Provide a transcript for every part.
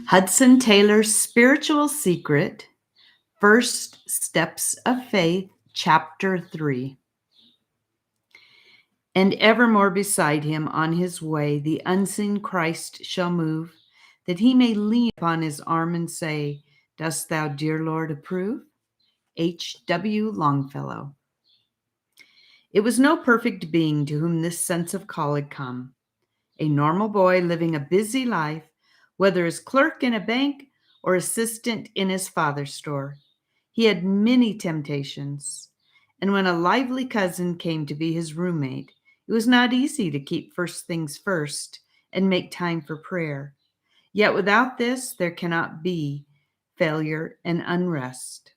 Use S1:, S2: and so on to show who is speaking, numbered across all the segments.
S1: Hudson Taylor's Spiritual Secret, First Steps of Faith, Chapter 3. And evermore beside him on his way the unseen Christ shall move, that he may lean upon his arm and say, "Dost thou, dear Lord, approve?" H. W. Longfellow. It was no perfect being to whom this sense of call had come. A normal boy living a busy life, whether as clerk in a bank or assistant in his father's store. He had many temptations, and when a lively cousin came to be his roommate, it was not easy to keep first things first and make time for prayer. Yet without this, there cannot be failure and unrest.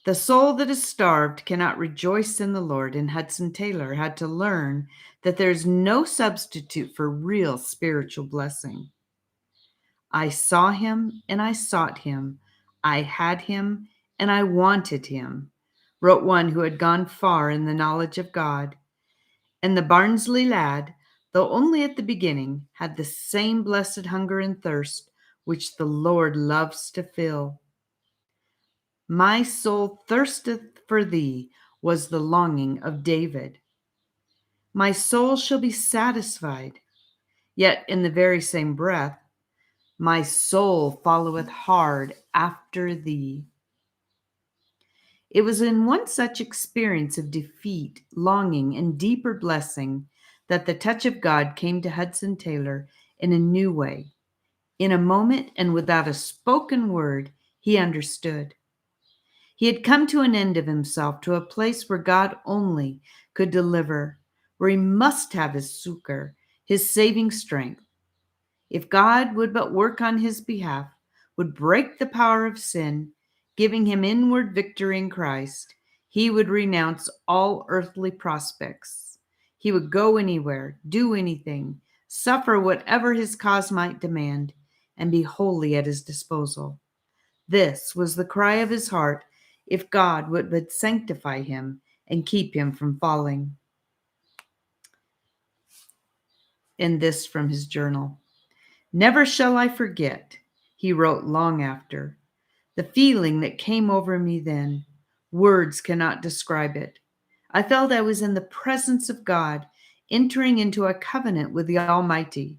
S1: The soul that is starved cannot rejoice in the Lord, and Hudson Taylor had to learn that there's no substitute for real spiritual blessing. I saw him and I sought him. I had him and I wanted him, wrote one who had gone far in the knowledge of God. And the Barnsley lad, though only at the beginning, had the same blessed hunger and thirst which the Lord loves to fill. My soul thirsteth for thee was the longing of David. My soul shall be satisfied. Yet in the very same breath, my soul followeth hard after thee. It was in one such experience of defeat, longing, and deeper blessing that the touch of God came to Hudson Taylor in a new way. In a moment and without a spoken word, he understood. He had come to an end of himself, to a place where God only could deliver, where he must have his succor, his saving strength. If God would but work on his behalf, would break the power of sin, giving him inward victory in Christ, he would renounce all earthly prospects. He would go anywhere, do anything, suffer whatever his cause might demand, and be wholly at his disposal. This was the cry of his heart, if God would but sanctify him and keep him from falling. And this from his journal. Never shall I forget, he wrote long after, the feeling that came over me then. Words cannot describe it. I felt I was in the presence of God, entering into a covenant with the Almighty.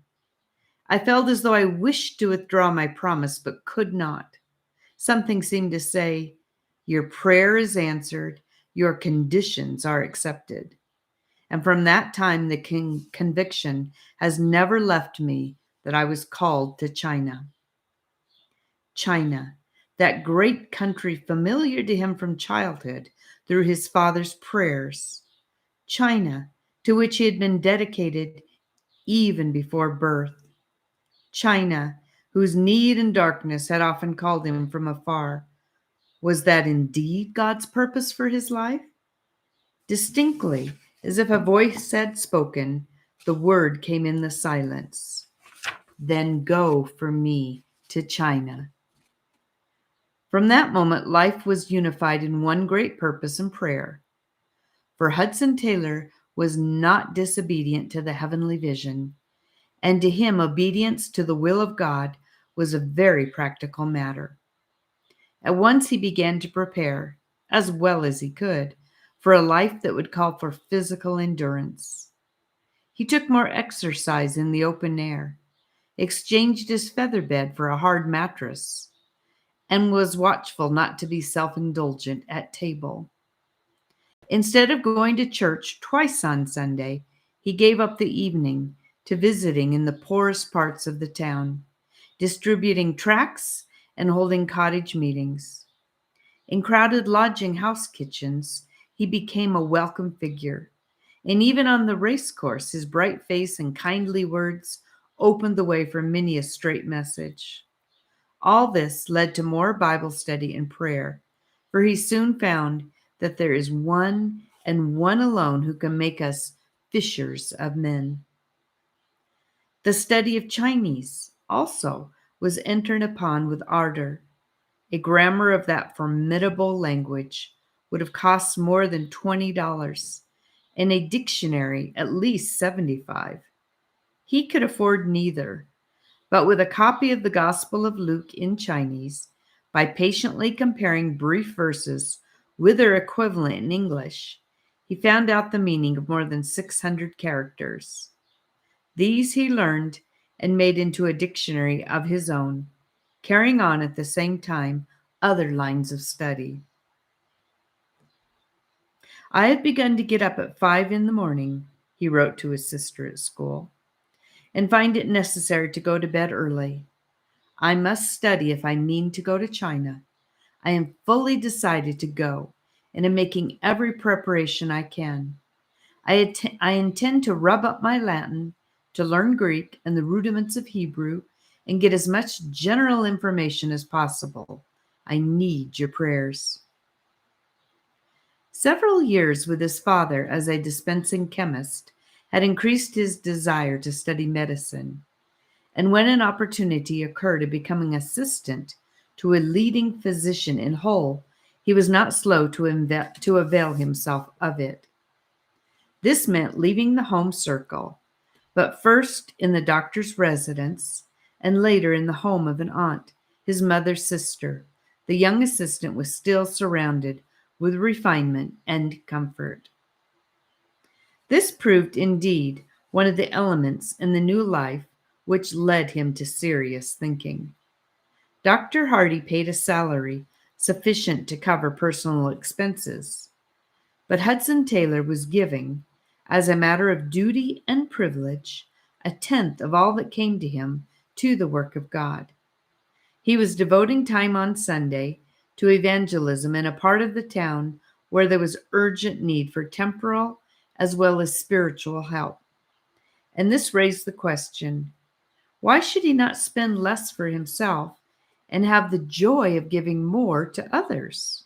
S1: I felt as though I wished to withdraw my promise, but could not. Something seemed to say, "Your prayer is answered, your conditions are accepted." And from that time, the conviction has never left me that I was called to China. China, that great country familiar to him from childhood through his father's prayers. China, to which he had been dedicated even before birth. China, whose need and darkness had often called him from afar. Was that indeed God's purpose for his life? Distinctly, as if a voice had spoken, the word came in the silence. Then go for me to China. From that moment, life was unified in one great purpose and prayer. For Hudson Taylor was not disobedient to the heavenly vision, and to him, obedience to the will of God was a very practical matter. At once he began to prepare, as well as he could, for a life that would call for physical endurance. He took more exercise in the open air, exchanged his feather bed for a hard mattress, and was watchful not to be self-indulgent at table. Instead of going to church twice on Sunday, he gave up the evening to visiting in the poorest parts of the town, distributing tracts and holding cottage meetings. In crowded lodging house kitchens, he became a welcome figure. And even on the race course, his bright face and kindly words opened the way for many a straight message. All this led to more Bible study and prayer, for he soon found that there is one and one alone who can make us fishers of men. The study of Chinese also was entered upon with ardor. A grammar of that formidable language would have cost more than $20, and a dictionary at least $75. He could afford neither, But with a copy of the Gospel of Luke in Chinese, by patiently comparing brief verses with their equivalent in English, he found out the meaning of more than 600 characters. These he learned and made into a dictionary of his own, carrying on at the same time other lines of study. I have begun to get up at 5 in the morning, he wrote to his sister at school, and find it necessary to go to bed early. I must study if I mean to go to China. I am fully decided to go and am making every preparation I can. I intend to rub up my Latin, to learn Greek and the rudiments of Hebrew, and get as much general information as possible. I need your prayers. Several years with his father as a dispensing chemist had increased his desire to study medicine, and when an opportunity occurred of becoming assistant to a leading physician in Hull, he was not slow to avail himself of it. This meant leaving the home circle, but first in the doctor's residence, and later in the home of an aunt, his mother's sister. The young assistant was still surrounded with refinement and comfort. This proved indeed one of the elements in the new life which led him to serious thinking. Dr. Hardy paid a salary sufficient to cover personal expenses, but Hudson Taylor was giving, as a matter of duty and privilege, a tenth of all that came to him to the work of God. He was devoting time on Sunday to evangelism in a part of the town where there was urgent need for temporal as well as spiritual help. And this raised the question, why should he not spend less for himself and have the joy of giving more to others?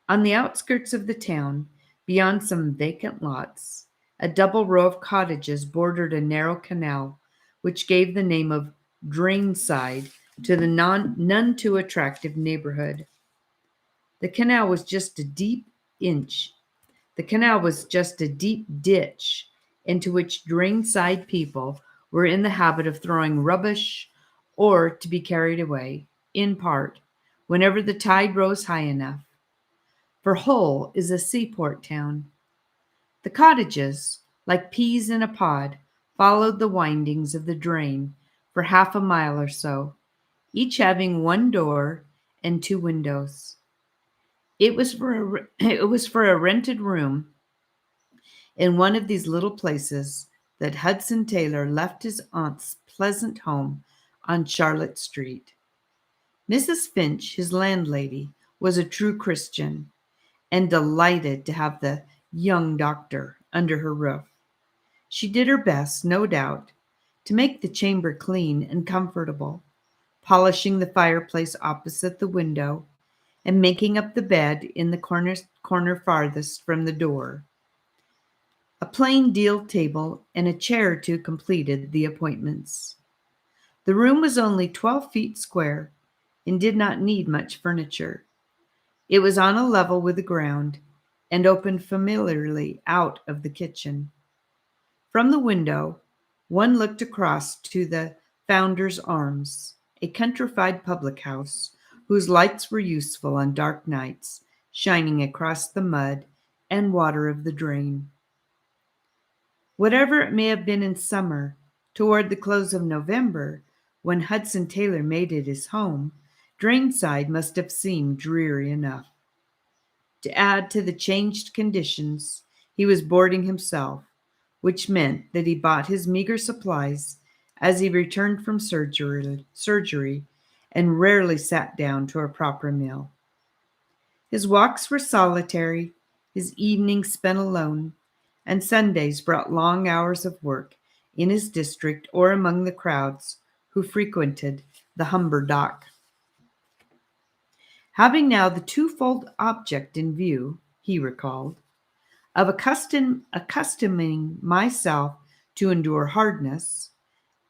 S1: On the outskirts of the town, beyond some vacant lots, a double row of cottages bordered a narrow canal, which gave the name of Drainside to the none too attractive neighborhood. The canal was just a deep inch. The canal was just a deep ditch into which Drainside people were in the habit of throwing rubbish or to be carried away, in part, whenever the tide rose high enough. For Hull is a seaport town. The cottages, like peas in a pod, followed the windings of the drain for half a mile or so, each having one door and two windows. It was for a rented room in one of these little places that Hudson Taylor left his aunt's pleasant home on Charlotte Street. Mrs. Finch, his landlady, was a true Christian and delighted to have the young doctor under her roof. She did her best, no doubt, to make the chamber clean and comfortable, polishing the fireplace opposite the window and making up the bed in the corner farthest from the door. A plain deal table and a chair or two completed the appointments. The room was only 12 feet square and did not need much furniture. It was on a level with the ground and opened familiarly out of the kitchen. From the window, one looked across to the Founder's Arms, a countrified public house whose lights were useful on dark nights, shining across the mud and water of the drain. Whatever it may have been in summer, toward the close of November, when Hudson Taylor made it his home, Drainside must have seemed dreary enough. To add to the changed conditions, he was boarding himself, which meant that he bought his meager supplies as he returned from surgery and rarely sat down to a proper meal. His walks were solitary, his evenings spent alone, and Sundays brought long hours of work in his district or among the crowds who frequented the Humber dock. Having now the twofold object in view, he recalled, of accustoming myself to endure hardness,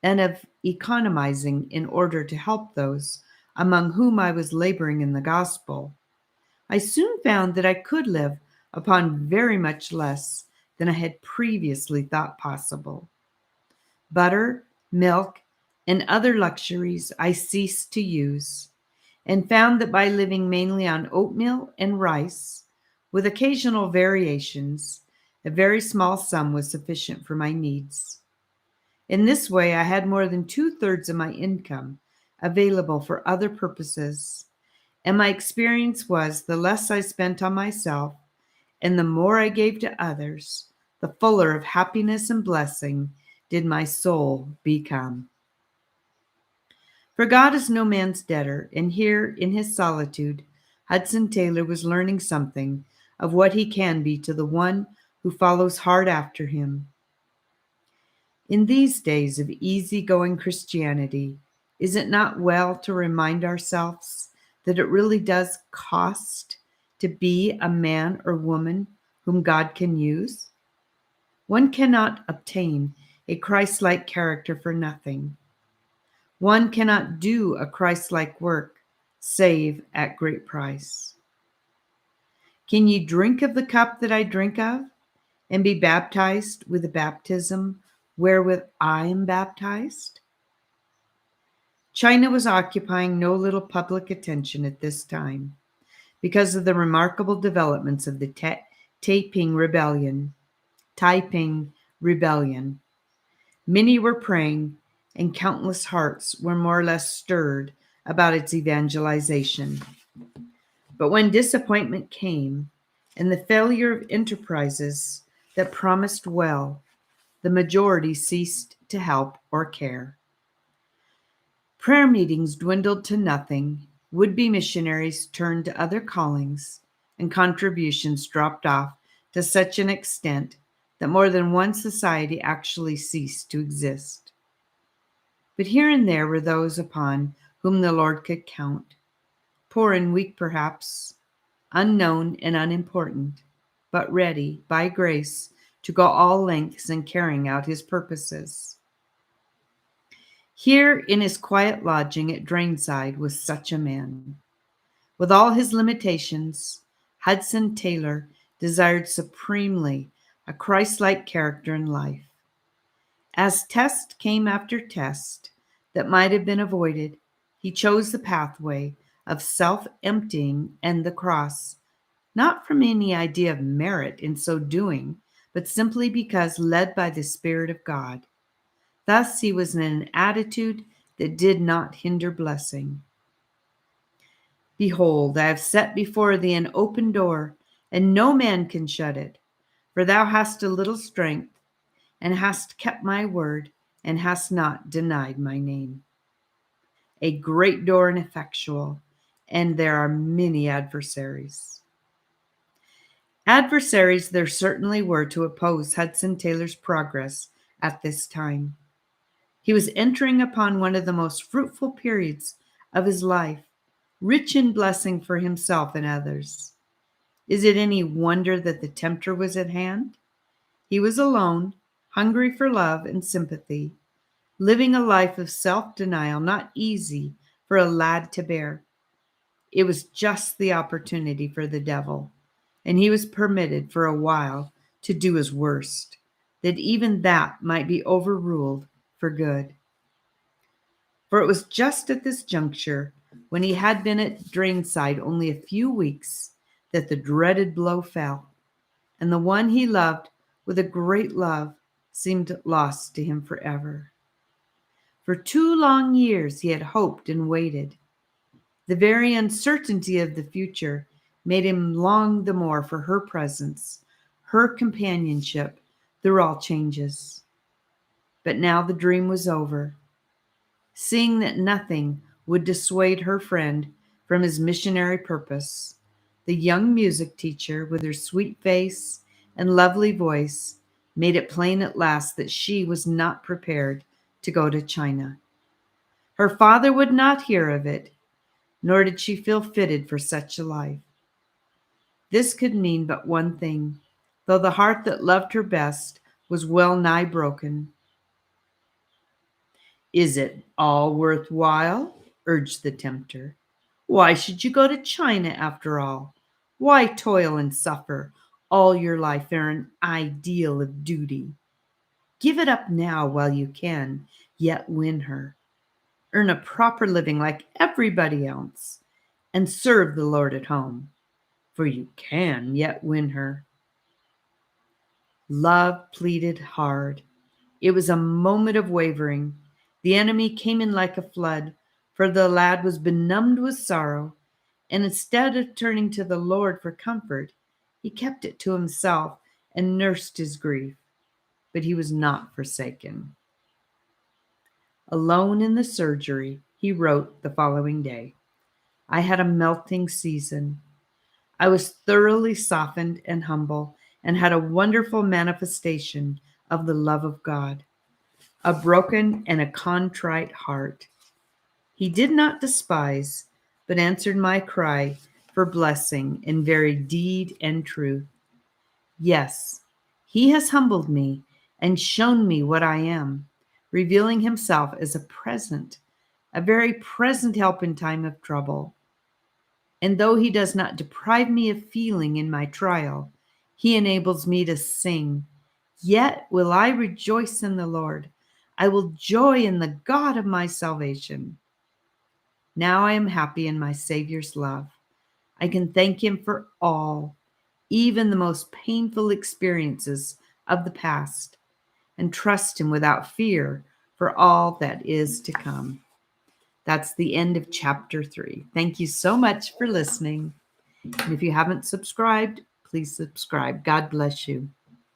S1: and of economizing in order to help those among whom I was laboring in the gospel, I soon found that I could live upon very much less than I had previously thought possible. Butter, milk, and other luxuries I ceased to use, and found that by living mainly on oatmeal and rice, with occasional variations, a very small sum was sufficient for my needs. In this way, I had more than two-thirds of my income available for other purposes, and my experience was the less I spent on myself and the more I gave to others, the fuller of happiness and blessing did my soul become. For God is no man's debtor, and here in his solitude, Hudson Taylor was learning something of what he can be to the one who follows hard after him. In these days of easy-going Christianity, is it not well to remind ourselves that it really does cost to be a man or woman whom God can use? One cannot obtain a Christ-like character for nothing. One cannot do a Christ-like work save at great price. Can ye drink of the cup that I drink of, and be baptized with the baptism wherewith I am baptized? China was occupying no little public attention at this time because of the remarkable developments of the Taiping Rebellion. Many were praying, and countless hearts were more or less stirred about its evangelization. But when disappointment came, and the failure of enterprises that promised well, the majority ceased to help or care. Prayer meetings dwindled to nothing, would-be missionaries turned to other callings, and contributions dropped off to such an extent that more than one society actually ceased to exist. But here and there were those upon whom the Lord could count, poor and weak perhaps, unknown and unimportant, but ready, by grace, to go all lengths in carrying out his purposes. Here in his quiet lodging at Drainside was such a man. With all his limitations, Hudson Taylor desired supremely a Christ-like character in life. As test came after test that might have been avoided, he chose the pathway of self-emptying and the cross, not from any idea of merit in so doing, but simply because led by the Spirit of God. Thus he was in an attitude that did not hinder blessing. Behold, I have set before thee an open door, and no man can shut it. For thou hast a little strength, and hast kept my word, and hast not denied my name. A great door and effectual, and there are many adversaries. Adversaries there certainly were to oppose Hudson Taylor's progress at this time. He was entering upon one of the most fruitful periods of his life, rich in blessing for himself and others. Is it any wonder that the tempter was at hand? He was alone, hungry for love and sympathy, living a life of self-denial not easy for a lad to bear. It was just the opportunity for the devil, and he was permitted for a while to do his worst, that even that might be overruled for good. For it was just at this juncture, when he had been at Drainside only a few weeks, that the dreaded blow fell, and the one he loved with a great love seemed lost to him forever. For 2 long years he had hoped and waited. The very uncertainty of the future made him long the more for her presence, her companionship through all changes. But now the dream was over. Seeing that nothing would dissuade her friend from his missionary purpose, the young music teacher, with her sweet face and lovely voice, made it plain at last that she was not prepared to go to China. Her father would not hear of it, nor did she feel fitted for such a life. This could mean but one thing, though the heart that loved her best was well nigh broken. Is it all worthwhile? Urged the tempter. Why should you go to China after all? Why toil and suffer all your life for an ideal of duty? Give it up now while you can, yet win her. earn a proper living like everybody else, and serve the Lord at home, for you can yet win her. Love pleaded hard. It was a moment of wavering. The enemy came in like a flood, for the lad was benumbed with sorrow, and instead of turning to the Lord for comfort, he kept it to himself and nursed his grief. But he was not forsaken. Alone in the surgery, he wrote the following day, I had a melting season. I was thoroughly softened and humble and had a wonderful manifestation of the love of God, a broken and a contrite heart. He did not despise, but answered my cry for blessing in very deed and truth. Yes, he has humbled me and shown me what I am, revealing himself as a very present help in time of trouble. And though he does not deprive me of feeling in my trial, he enables me to sing. Yet will I rejoice in the Lord. I will joy in the God of my salvation. Now I am happy in my Savior's love. I can thank him for all, even the most painful experiences of the past, and trust him without fear for all that is to come. That's the end of chapter 3. Thank you so much for listening. And if you haven't subscribed, please subscribe. God bless you.